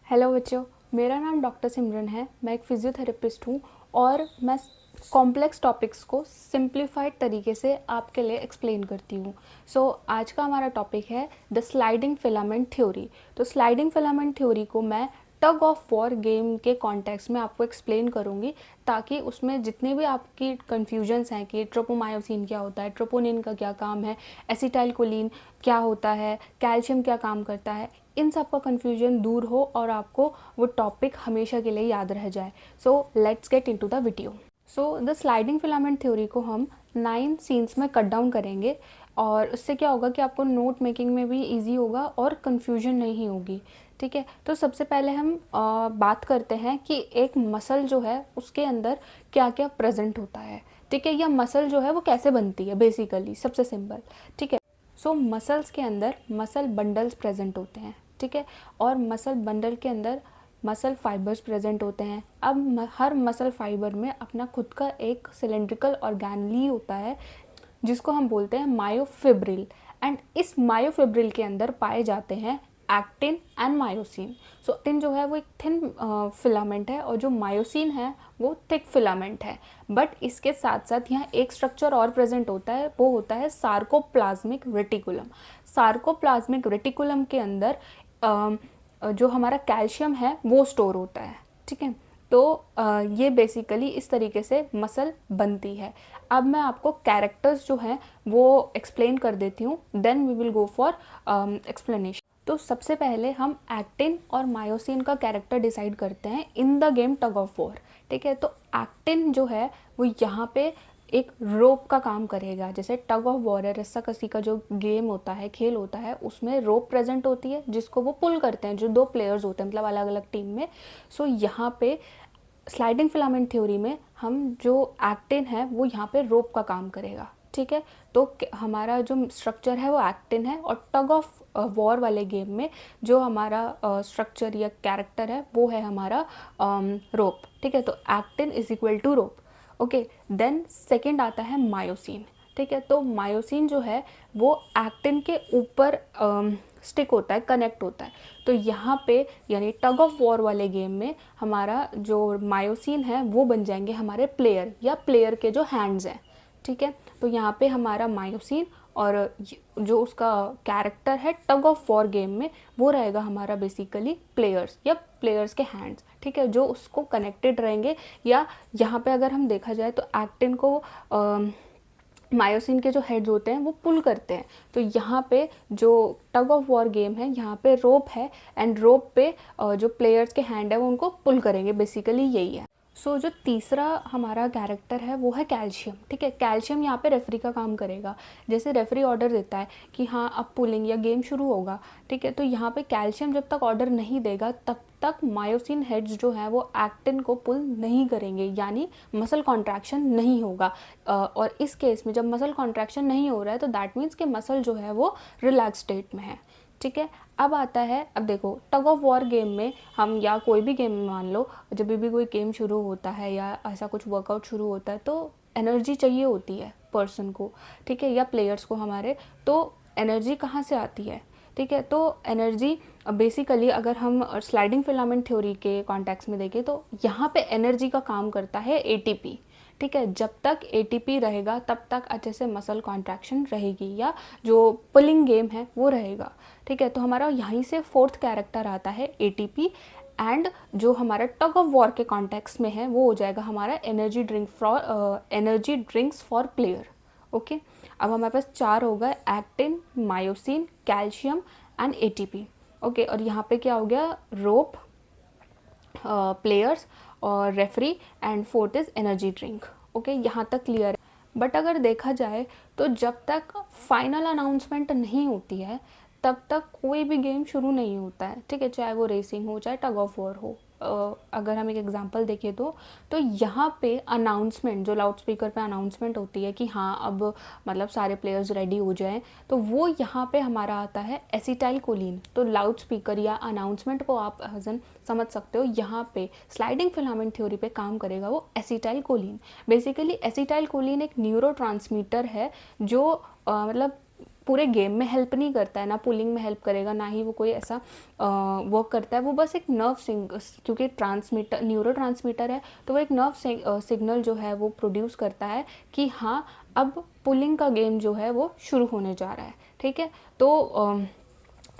Hello बच्चों, मेरा नाम डॉक्टर सिमरन है। मैं एक फिजियोथेरेपिस्ट हूँ और मैं कॉम्प्लेक्स टॉपिक्स को सिंप्लीफाइड तरीके से आपके लिए एक्सप्लेन करती हूँ। आज का हमारा टॉपिक है द स्लाइडिंग फिलामेंट थ्योरी। तो स्लाइडिंग फिलामेंट थ्योरी को मैं टग ऑफ वॉर गेम के कॉन्टेक्स्ट में आपको एक्सप्लेन करूँगी, ताकि उसमें जितने भी आपकी कन्फ्यूजन्स हैं कि ट्रोपोमायोसिन क्या होता है, ट्रोपोनिन का क्या काम है, एसिटाइलकोलिन क्या होता है, कैल्शियम क्या काम करता है, इन सब का कन्फ्यूजन दूर हो और आपको वो टॉपिक हमेशा के लिए याद रह जाए। Let's get into the video. The sliding filament theory को हम 9 सीन्स में कट डाउन करेंगे और उससे क्या होगा कि आपको नोट मेकिंग में भी इजी होगा और कन्फ्यूजन नहीं होगी। ठीक है, तो सबसे पहले हम बात करते हैं कि एक मसल जो है उसके अंदर क्या क्या प्रेजेंट होता है। ठीक है, या मसल जो है वो कैसे बनती है, बेसिकली सबसे सिंपल। ठीक है, मसल्स के अंदर मसल बंडल्स प्रेजेंट होते हैं। ठीक है, और मसल बंडल के अंदर मसल फाइबर्स प्रेजेंट होते हैं। अब हर मसल फाइबर में अपना खुद का एक सिलेंड्रिकल ऑर्गेनली होता है जिसको हम बोलते हैं मायोफिब्रिल। एंड इस मायोफिब्रिल के अंदर पाए जाते हैं एक्टिन एंड मायोसिन। एक्टिन जो है वो एक थिन फिलामेंट है और जो मायोसिन है वो थिक फिलामेंट है। बट इसके साथ साथ यहाँ एक स्ट्रक्चर और प्रेजेंट होता है, वो होता है सार्कोप्लाज्मिक रेटिकुलम। सार्कोप्लाज्मिक रेटिकुलम के अंदर जो हमारा कैल्शियम है वो स्टोर होता है। ठीक है, तो ये बेसिकली इस तरीके से मसल बनती है। अब मैं आपको कैरेक्टर्स जो हैं वो एक्सप्लेन कर देती हूँ, then we will go for explanation. तो सबसे पहले हम एक्टिन और मायोसिन का कैरेक्टर डिसाइड करते हैं in the game tug of war. ठीक है, तो एक्टिन जो है वो यहाँ पे एक रोप का काम करेगा। जैसे टग ऑफ वॉर है, रस्साकसी का जो गेम होता है, खेल होता है, उसमें रोप प्रेजेंट होती है जिसको वो पुल करते हैं, जो दो प्लेयर्स होते हैं, मतलब अलग अलग टीम में। यहाँ पे स्लाइडिंग फिलामेंट थ्योरी में हम जो एक्टिन है वो यहाँ पे रोप का काम करेगा। ठीक है, तो हमारा जो स्ट्रक्चर है वो एक्टिन है और टग ऑफ वॉर वाले गेम में जो हमारा स्ट्रक्चर या कैरेक्टर है वो है हमारा रोप। ठीक है, तो actin is equal to rope. Okay, then second आता है मायोसिन। ठीक है, तो मायोसिन जो है वो एक्टिन के ऊपर स्टिक होता है, कनेक्ट होता है। तो यहाँ पे यानी टग ऑफ वॉर वाले गेम में हमारा जो मायोसिन है वो बन जाएंगे हमारे प्लेयर या प्लेयर के जो हैंड्स हैं। ठीक है, तो यहाँ पे हमारा मायोसिन और जो उसका कैरेक्टर है टग ऑफ वॉर गेम में वो रहेगा हमारा बेसिकली प्लेयर्स या प्लेयर्स के हैंड्स। ठीक है, जो उसको कनेक्टेड रहेंगे। या यहाँ पे अगर हम देखा जाए तो एक्टिन को मायोसिन के जो हेड्स होते हैं वो पुल करते हैं। तो यहाँ पे जो टग ऑफ वॉर गेम है यहाँ पे रोप है एंड रोप पे जो प्लेयर्स के हैंड है वो उनको पुल करेंगे, बेसिकली यही है। जो तीसरा हमारा कैरेक्टर है वो है कैल्शियम। ठीक है, कैल्शियम यहाँ पे रेफरी का काम करेगा। जैसे रेफरी ऑर्डर देता है कि हाँ अब पुलिंग या गेम शुरू होगा। ठीक है, तो यहाँ पे कैल्शियम जब तक ऑर्डर नहीं देगा तब तक मायोसिन हेड्स जो है वो एक्टिन को पुल नहीं करेंगे, यानी मसल कॉन्ट्रैक्शन नहीं होगा। और इस केस में जब मसल कॉन्ट्रैक्शन नहीं हो रहा है तो दैट मीन्स कि मसल जो है वो रिलैक्स स्टेट में है। ठीक है, अब आता है, अब देखो टग ऑफ वॉर गेम में हम या कोई भी गेम में मान लो जब भी कोई गेम शुरू होता है या ऐसा कुछ वर्कआउट शुरू होता है तो एनर्जी चाहिए होती है पर्सन को। ठीक है, या प्लेयर्स को हमारे। तो एनर्जी कहाँ से आती है? ठीक है, तो एनर्जी बेसिकली अगर हम स्लाइडिंग फिलामेंट थ्योरी के कॉन्टेक्स्ट में देखें तो यहाँ पे एनर्जी का काम करता है एटीपी। ठीक है, जब तक एटीपी रहेगा तब तक अच्छे से मसल कॉन्ट्रैक्शन रहेगी या जो पुलिंग गेम है वो रहेगा। ठीक है, तो हमारा यहीं से फोर्थ कैरेक्टर आता है एटीपी। एंड जो हमारा टग ऑफ वॉर के कॉन्टेक्स्ट में है वो हो जाएगा हमारा energy drinks for player. Okay, अब हमारे पास चार हो गए, actin, myosin, calcium and ATP. Okay, और यहाँ पे क्या हो गया, रोप, प्लेयर्स और referee and fourth is energy drink. Okay, यहाँ तक क्लियर है। बट अगर देखा जाए तो जब तक फाइनल अनाउंसमेंट नहीं होती है तब तक कोई भी गेम शुरू नहीं होता है। ठीक है, चाहे वो रेसिंग हो चाहे टग ऑफ वॉर हो। अगर हम एक एग्जांपल देखें तो यहाँ पे अनाउंसमेंट, जो लाउड स्पीकर पे अनाउंसमेंट होती है कि हाँ अब मतलब सारे प्लेयर्स रेडी हो जाएं, तो वो यहाँ पे हमारा आता है एसिटाइलकोलिन। तो लाउड स्पीकर या अनाउंसमेंट को आप समझ सकते हो, यहाँ पे स्लाइडिंग फिलामेंट थ्योरी पे काम करेगा वो एसिटाइलकोलिन। बेसिकली एसिटाइलकोलिन एक न्यूरोट्रांसमीटर है जो मतलब पूरे गेम में हेल्प नहीं करता है, ना पुलिंग में हेल्प करेगा, ना ही वो कोई ऐसा वर्क करता है। वो बस एक क्योंकि ट्रांसमीटर न्यूरो ट्रांसमीटर है, तो वो एक नर्व सिग्नल जो है वो प्रोड्यूस करता है कि हाँ अब पुलिंग का गेम जो है वो शुरू होने जा रहा है। ठीक है, तो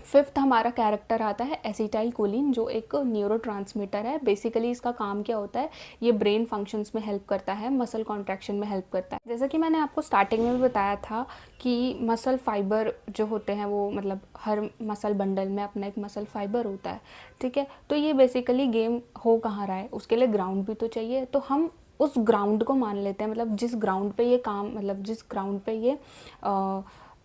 फिफ्थ हमारा कैरेक्टर आता है एसिटाइल कोलिन, जो एक न्यूरोट्रांसमीटर है। बेसिकली इसका काम क्या होता है, ये ब्रेन फंक्शंस में हेल्प करता है, मसल कॉन्ट्रैक्शन में हेल्प करता है। जैसा कि मैंने आपको स्टार्टिंग में भी बताया था कि मसल फाइबर जो होते हैं वो मतलब हर मसल बंडल में अपना एक मसल फाइबर होता है। ठीक है, तो ये बेसिकली गेम हो कहाँ रहा है, उसके लिए ग्राउंड भी तो चाहिए। तो हम उस ग्राउंड को मान लेते हैं, मतलब जिस ग्राउंड पे ये काम, मतलब जिस ग्राउंड पे ये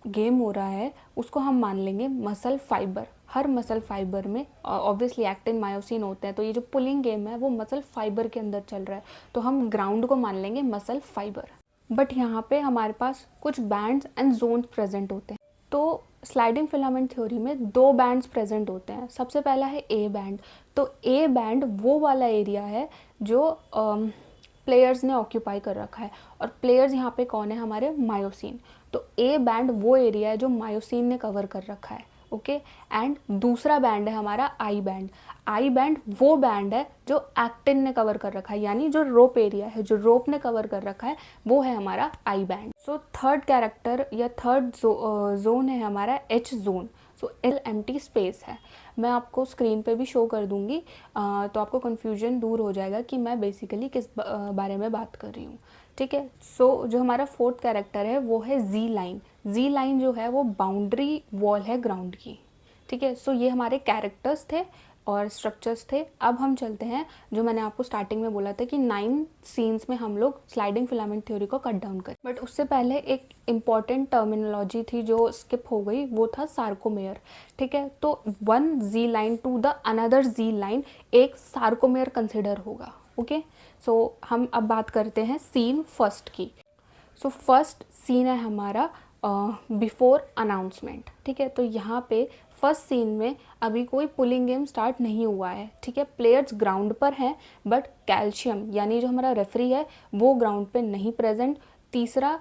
गेम हो रहा है उसको हम मान लेंगे मसल फाइबर। हर मसल फाइबर में ऑब्वियसली एक्टिन मायोसिन होते हैं, तो ये जो पुलिंग गेम है वो मसल फाइबर के अंदर चल रहा है, तो हम ग्राउंड को मान लेंगे मसल फाइबर। बट यहाँ पे हमारे पास कुछ बैंड्स एंड जोन्स प्रेजेंट होते हैं। तो स्लाइडिंग फिलामेंट थ्योरी में दो बैंड्स प्रेजेंट होते हैं। सबसे पहला है ए बैंड। तो ए बैंड वो वाला एरिया है जो प्लेयर्स ने ऑक्यूपाई कर रखा है, और प्लेयर्स यहाँ पे कौन है, हमारे मायोसिन। तो ए बैंड वो एरिया है जो मायोसिन ने कवर कर रखा है। ओके, एंड दूसरा बैंड है हमारा आई बैंड। आई बैंड वो बैंड है जो एक्टिन ने कवर कर रखा है, यानी जो रोप एरिया है, जो रोप ने कवर कर रखा है, वो है हमारा I band. So third character या थर्ड जोन है हमारा H zone. So L empty space है। मैं आपको स्क्रीन पे भी शो कर दूंगी, तो आपको कन्फ्यूजन दूर हो जाएगा कि मैं बेसिकली किस बारे में बात कर रही हूँ। ठीक है, सो जो हमारा फोर्थ कैरेक्टर है वो है जी लाइन। जी लाइन जो है वो बाउंड्री वॉल है ग्राउंड की। ठीक है, सो ये हमारे कैरेक्टर्स थे और स्ट्रक्चर्स थे। अब हम चलते हैं, जो मैंने आपको स्टार्टिंग में बोला था कि 9 सीन्स में हम लोग स्लाइडिंग फिलामेंट थ्योरी को कट डाउन करें। बट उससे पहले एक इम्पॉर्टेंट टर्मिनोलॉजी थी जो स्किप हो गई, वो था सार्कोमेयर। ठीक है, तो one G line to the another G line एक सार्कोमेयर कंसिडर होगा। ओके, सो हम अब बात करते हैं सीन फर्स्ट की। सो फर्स्ट सीन है हमारा बिफोर अनाउंसमेंट। ठीक है, तो यहाँ पे फर्स्ट सीन में अभी कोई पुलिंग गेम स्टार्ट नहीं हुआ है। ठीक है, प्लेयर्स ग्राउंड पर हैं, बट कैल्शियम यानी जो हमारा रेफरी है वो ग्राउंड पे नहीं प्रेजेंट। तीसरा,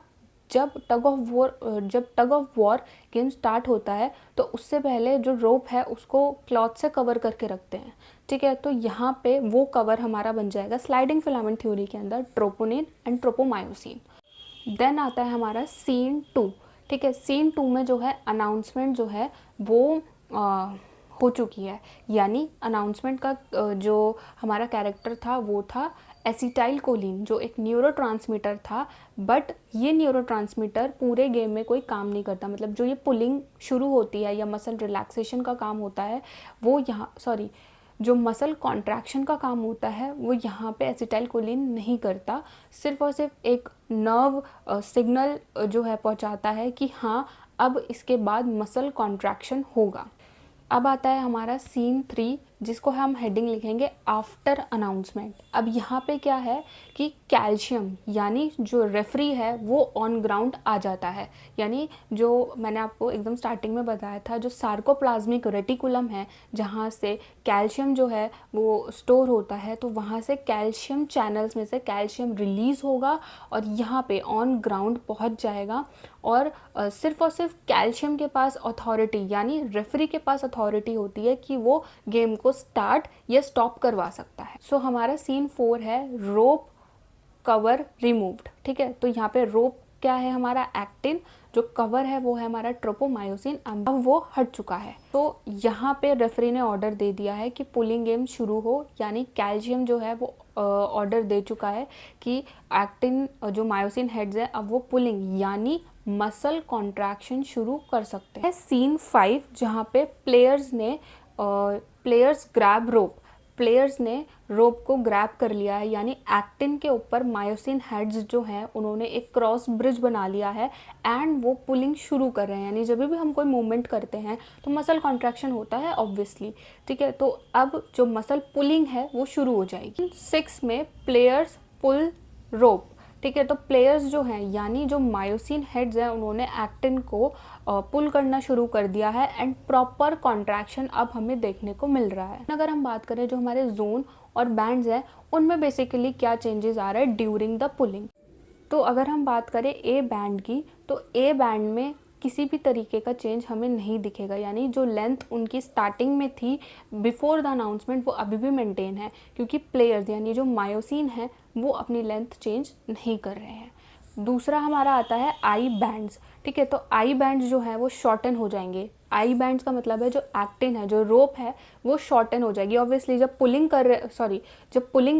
जब tug of war game start होता है तो उससे पहले जो रोप है उसको क्लॉथ से कवर करके रखते हैं। ठीक है, तो यहाँ पे वो कवर हमारा बन जाएगा स्लाइडिंग फिलामेंट थ्योरी के अंदर ट्रोपोनिन एंड ट्रोपोमायोसिन। देन आता है हमारा सीन 2। ठीक है, सीन 2 में जो है अनाउंसमेंट जो है वो हो चुकी है, यानी अनाउंसमेंट का जो हमारा कैरेक्टर था वो था एसिटाइल कोलिन, जो एक न्यूरोट्रांसमीटर था। बट ये न्यूरोट्रांसमीटर पूरे गेम में कोई काम नहीं करता, मतलब जो ये पुलिंग शुरू होती है या मसल रिलैक्सेशन का काम होता है वो यहाँ जो मसल कॉन्ट्रैक्शन का काम होता है वो यहाँ पे एसिटाइल कोलिन नहीं करता। सिर्फ और सिर्फ एक नर्व सिग्नल जो है पहुँचाता है कि हाँ अब इसके बाद मसल कॉन्ट्रैक्शन होगा। अब आता है हमारा सीन 3, जिसको हम हेडिंग लिखेंगे आफ्टर अनाउंसमेंट। अब यहाँ पे क्या है कि कैल्शियम यानी जो रेफरी है वो ऑन ग्राउंड आ जाता है, यानी जो मैंने आपको एकदम स्टार्टिंग में बताया था, जो सार्कोप्लाज्मिक रेटिकुलम है जहाँ से कैल्शियम जो है वो स्टोर होता है, तो वहाँ से कैल्शियम चैनल्स में से कैल्शियम रिलीज़ होगा और यहाँ पे ऑन ग्राउंड पहुँच जाएगा। और सिर्फ कैल्शियम के पास अथॉरिटी यानी रेफरी के पास अथॉरिटी होती है कि वो गेम को स्टार्ट या स्टॉप करवा सकता है। सो हमारा सीन 4 है रोप कवर रिमूव्ड। ठीक है, तो यहाँ पे रोप क्या है, हमारा एक्टिन, जो कवर है वो है हमारा ट्रोपोमायोसिन, अब वो हट चुका है। तो यहाँ पे रेफरी ने ऑर्डर दे दिया है कि पुलिंग गेम शुरू हो, यानी कैल्शियम जो है वो ऑर्डर दे चुका है कि एक्टिन जो मायोसिन हेड्स है अब वो पुलिंग यानी मसल कॉन्ट्रैक्शन शुरू कर सकते हैं। सीन 5 जहाँ पे प्लेयर्स ग्रैब रोप, प्लेयर्स ने रोप को ग्रैब कर लिया है, यानी एक्टिन के ऊपर मायोसिन हेड्स जो हैं उन्होंने एक क्रॉस ब्रिज बना लिया है एंड वो पुलिंग शुरू कर रहे हैं। यानी जब भी हम कोई मूवमेंट करते हैं तो मसल कॉन्ट्रैक्शन होता है ऑब्वियसली। ठीक है, तो अब जो मसल पुलिंग है वो शुरू हो जाएगी। 6 में प्लेयर्स पुल रोप। ठीक है, तो प्लेयर्स जो हैं यानी जो मायोसिन हेड्स हैं उन्होंने एक्टिन को पुल करना शुरू कर दिया है एंड प्रॉपर कॉन्ट्रैक्शन अब हमें देखने को मिल रहा है। अगर हम बात करें जो हमारे जोन और बैंड्स हैं उनमें बेसिकली क्या चेंजेस आ रहा है ड्यूरिंग द पुलिंग। तो अगर हम बात करें ए बैंड की, तो ए बैंड में किसी भी तरीके का चेंज हमें नहीं दिखेगा, यानी जो लेंथ उनकी स्टार्टिंग में थी बिफोर द अनाउंसमेंट वो अभी भी मेंटेन है, क्योंकि प्लेयर्स यानी जो मायोसिन है वो अपनी लेंथ चेंज नहीं कर रहे हैं। दूसरा हमारा आता है आई बैंड्स। ठीक है, तो आई बैंड्स जो है वो शॉर्टन हो जाएंगे। आई बैंड्स का मतलब है जो एक्टिन है, जो रोप है, वो शॉर्टन हो जाएगी। ऑब्वियसली जब पुलिंग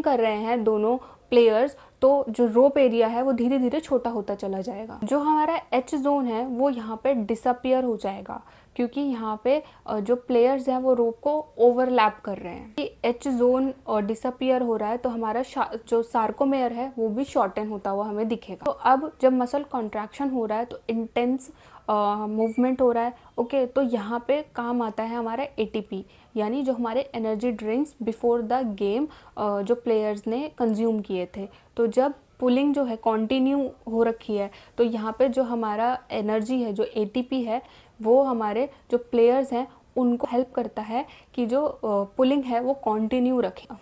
कर रहे हैं दोनों प्लेयर्स, तो जो रोप एरिया है वो धीरे धीरे छोटा होता चला जाएगा। जो हमारा एच जोन है वो यहाँ पे डिसअपियर हो जाएगा, क्योंकि यहाँ पे जो प्लेयर्स हैं वो रोप को ओवरलैप कर रहे हैं। कि एच जोन डिसअपियर हो रहा है तो हमारा जो सार्कोमेयर है वो भी शॉर्टन होता हुआ हमें दिखेगा। तो अब जब मसल कॉन्ट्रैक्शन हो रहा है तो इंटेंस मूवमेंट हो रहा है। ओके, तो यहाँ पे काम आता है हमारा एटीपी, यानी जो हमारे energy drinks before the game जो प्लेयर्स ने कंज्यूम किए थे। तो जब पुलिंग जो है कंटिन्यू हो रखी है तो यहाँ पे जो हमारा एनर्जी है, जो एटीपी है, वो हमारे जो प्लेयर्स हैं उनको हेल्प करता है कि जो पुलिंग है वो कंटिन्यू रखें,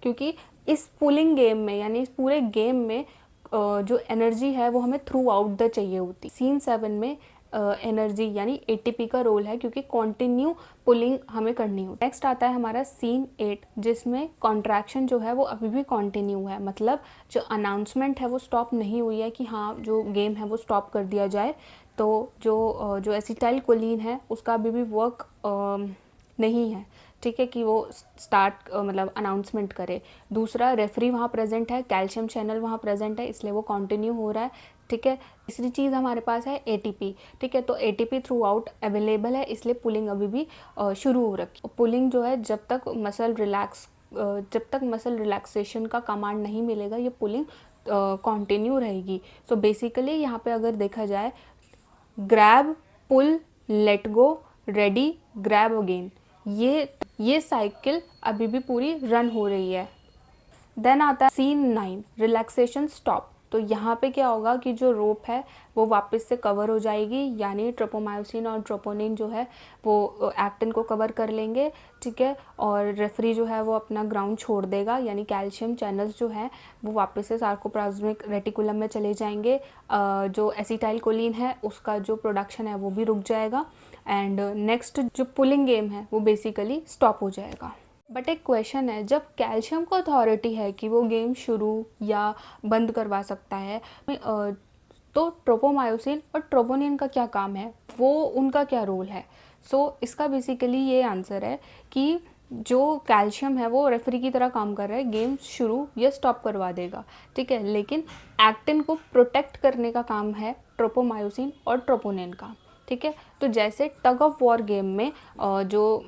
क्योंकि इस पुलिंग गेम में यानी इस पूरे गेम में जो एनर्जी है वो हमें थ्रू आउट द चाहिए होती। सीन 7 में एनर्जी यानी एटीपी का रोल है, क्योंकि कंटिन्यू पुलिंग हमें करनी हो। नेक्स्ट आता है हमारा सीन 8, जिसमें कॉन्ट्रैक्शन जो है वो अभी भी कंटिन्यू है, मतलब जो अनाउंसमेंट है वो स्टॉप नहीं हुई है कि हाँ जो गेम है वो स्टॉप कर दिया जाए। तो जो एसिटाइलकोलिन है उसका अभी भी वर्क नहीं है, ठीक है, कि वो स्टार्ट मतलब अनाउंसमेंट करे। दूसरा, रेफरी वहाँ प्रेजेंट है, कैल्शियम चैनल वहाँ प्रेजेंट है, इसलिए वो कंटिन्यू हो रहा है। ठीक है, तीसरी चीज़ हमारे पास है एटीपी। ठीक है, तो एटीपी थ्रू आउट अवेलेबल है, इसलिए पुलिंग अभी भी शुरू हो रखी। पुलिंग जो है जब तक मसल रिलैक्सेशन का कमांड नहीं मिलेगा ये पुलिंग कंटिन्यू रहेगी। सो बेसिकली यहाँ पे अगर देखा जाए, grab, pull, let go, ready, grab again, ये साइकिल अभी भी पूरी रन हो रही है। देन आता है सीन 9, रिलैक्सेशन स्टॉप। तो यहाँ पे क्या होगा कि जो रोप है वो वापस से कवर हो जाएगी, यानी ट्रोपोमायोसिन और ट्रोपोनिन जो है वो एक्टिन को कवर कर लेंगे। ठीक है, और रेफरी जो है वो अपना ग्राउंड छोड़ देगा, यानी कैल्शियम चैनल्स जो है वो वापस से सार्कोप्लाज्मिक रेटिकुलम में चले जाएंगे। जो एसिटाइलकोलिन है उसका जो प्रोडक्शन है वो भी रुक जाएगा, एंड नेक्स्ट जो पुलिंग गेम है वो बेसिकली स्टॉप हो जाएगा। बट एक क्वेश्चन है, जब कैल्शियम को अथॉरिटी है कि वो गेम शुरू या बंद करवा सकता है, तो ट्रोपोमायोसिन और ट्रोपोनिन का क्या काम है, वो उनका क्या रोल है? इसका बेसिकली ये आंसर है कि जो कैल्शियम है वो रेफरी की तरह काम कर रहा है, गेम शुरू या स्टॉप करवा देगा। ठीक है, लेकिन एक्टिन को प्रोटेक्ट करने का काम है ट्रोपोमायोसिन और ट्रोपोनिन का। ठीक है, तो जैसे टग ऑफ वॉर गेम में जो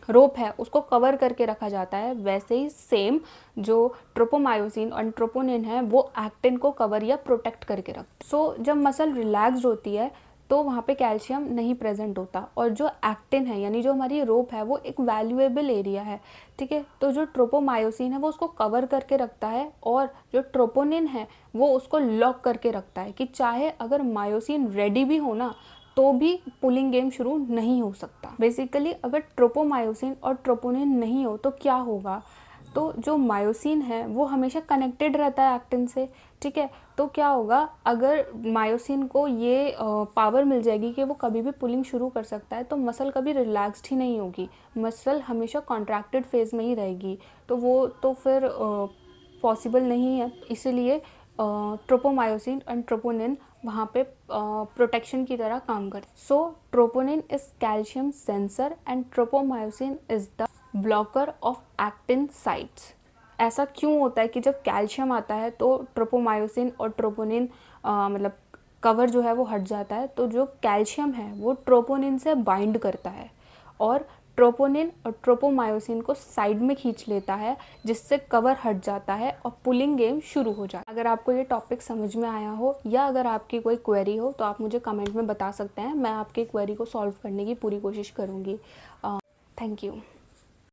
रोप है उसको कवर करके रखा जाता है, वैसे ही सेम जो ट्रोपोमायोसिन और ट्रोपोनिन है वो एक्टिन को कवर या प्रोटेक्ट करके रखते। जब मसल रिलैक्स्ड होती है तो वहाँ पे कैल्शियम नहीं प्रेजेंट होता, और जो एक्टिन है यानी जो हमारी रोप है वो एक वैल्यूएबल एरिया है। ठीक है, तो जो ट्रोपोमायोसिन है वो उसको कवर करके रखता है, और जो ट्रोपोनिन है वो उसको लॉक करके रखता है, कि चाहे अगर मायोसिन रेडी भी हो ना तो भी पुलिंग गेम शुरू नहीं हो सकता। बेसिकली अगर ट्रोपोमायोसिन और ट्रोपोनिन नहीं हो तो क्या होगा, तो जो मायोसिन है वो हमेशा कनेक्टेड रहता है एक्टिन से। ठीक है, तो क्या होगा, अगर मायोसिन को ये पावर मिल जाएगी कि वो कभी भी पुलिंग शुरू कर सकता है, तो मसल कभी रिलैक्स्ड ही नहीं होगी, मसल हमेशा कॉन्ट्रैक्टेड फेज में ही रहेगी, तो वो तो फिर पॉसिबल नहीं है। इसीलिए ट्रोपोमायोसिन एंड ट्रोपोनिन वहाँ पे प्रोटेक्शन की तरह काम करते। Troponin is calcium sensor and tropomyosin is the blocker of actin sites. ऐसा क्यों होता है कि जब कैल्शियम आता है तो ट्रोपोमायोसिन और ट्रोपोनिन मतलब कवर जो है वो हट जाता है, तो जो कैल्शियम है वो ट्रोपोनिन से बाइंड करता है और ट्रोपोनिन और ट्रोपोमायोसिन को साइड में खींच लेता है, जिससे कवर हट जाता है और पुलिंग गेम शुरू हो जाता है। अगर आपको ये टॉपिक समझ में आया हो या अगर आपकी कोई क्वेरी हो तो आप मुझे कमेंट में बता सकते हैं, मैं आपकी क्वेरी को सॉल्व करने की पूरी कोशिश करूँगी। Thank you.